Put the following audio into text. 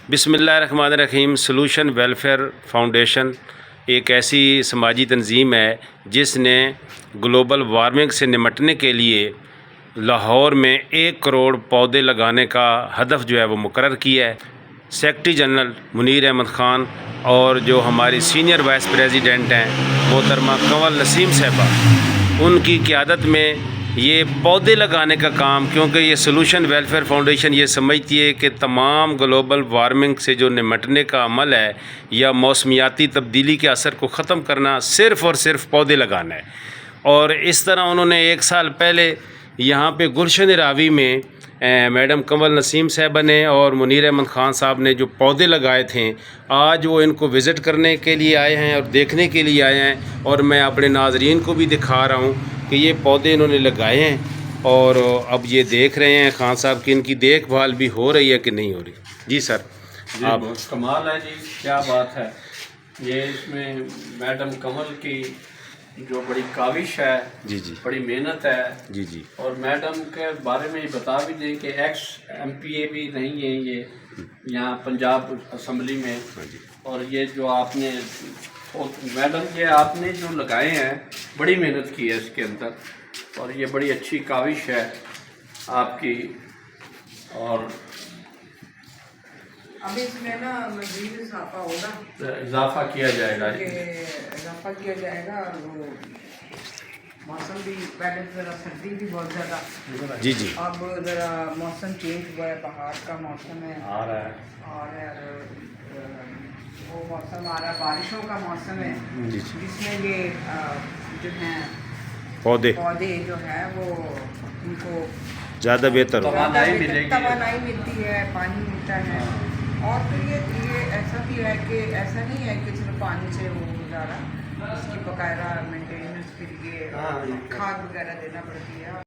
बिस्मिल्लाहिर्रहमानिर्रहीम। Solution welfare foundation एक ऐसी समाजी तंजीम है जिसने ग्लोबल वार्मिंग से निपटने के लिए लाहौर में 1 करोड़ पौधे लगाने का हदफ जो है वो मुकर्रर किया है। सेक्रेटरी जनरल मुनीर अहमद ख़ान और जो हमारी सीनियर वाइस प्रेसिडेंट हैं मोहतरमा कंवल नसीम साहबा, उनकी क़ियादत में ये पौधे लगाने का काम, क्योंकि ये सॉल्यूशन वेलफेयर फाउंडेशन ये समझती है कि तमाम ग्लोबल वार्मिंग से जो निपटने का अमल है या मौसमियाती तब्दीली के असर को ख़त्म करना सिर्फ़ और सिर्फ पौधे लगाना है। और इस तरह उन्होंने 1 साल पहले यहाँ पे गुलशन रावी में मैडम कंवल नसीम साहबा ने और मुनीर अहमद ख़ान साहब ने जो पौधे लगाए थे, आज वो इनको विज़िट करने के लिए आए हैं और देखने के लिए आए हैं। और मैं अपने नाज़रीन को भी दिखा रहा हूँ कि ये पौधे इन्होंने लगाए हैं और अब ये देख रहे हैं खान साहब कि इनकी देखभाल भी हो रही है कि नहीं हो रही। जी सर, जी आप बहुत कमाल है जी, क्या बात है। ये इसमें मैडम कंवल की जो बड़ी काविश है, जी जी, बड़ी मेहनत है जी जी। और मैडम के बारे में बता भी दें कि एक्स MPA भी नहीं है ये यहाँ पंजाब असम्बली में। और ये जो आपने मैडम ये आपने जो लगाए हैं बड़ी मेहनत की है इसके अंदर और ये बड़ी अच्छी काविश है आपकी। और अभी इसमें ना मज़ीद इजाफा होगा, इजाफा किया जाएगा और वो मौसम भी पहले ज़रा सर्दी भी बहुत ज़्यादा, जी जी, अब ज़रा मौसम चेंज हुआ है, पहाड़ का मौसम है आ रहा है और वो मौसम आ रहा है, बारिशों का मौसम है जी जी। जिसमें ये जो हैं पौधे जो हैं वो उनको ज़्यादा बेहतर हो। तवानाई मिलेगी, तवानाई मिलती है, पानी मिलता है। और तो ये ऐसा भी है कि ऐसा नहीं है कि सिर्फ पानी से वो गुजारा, इसकी बकायदा मेंटेनेंस के लिए खाद वगैरह देना पड़ती है।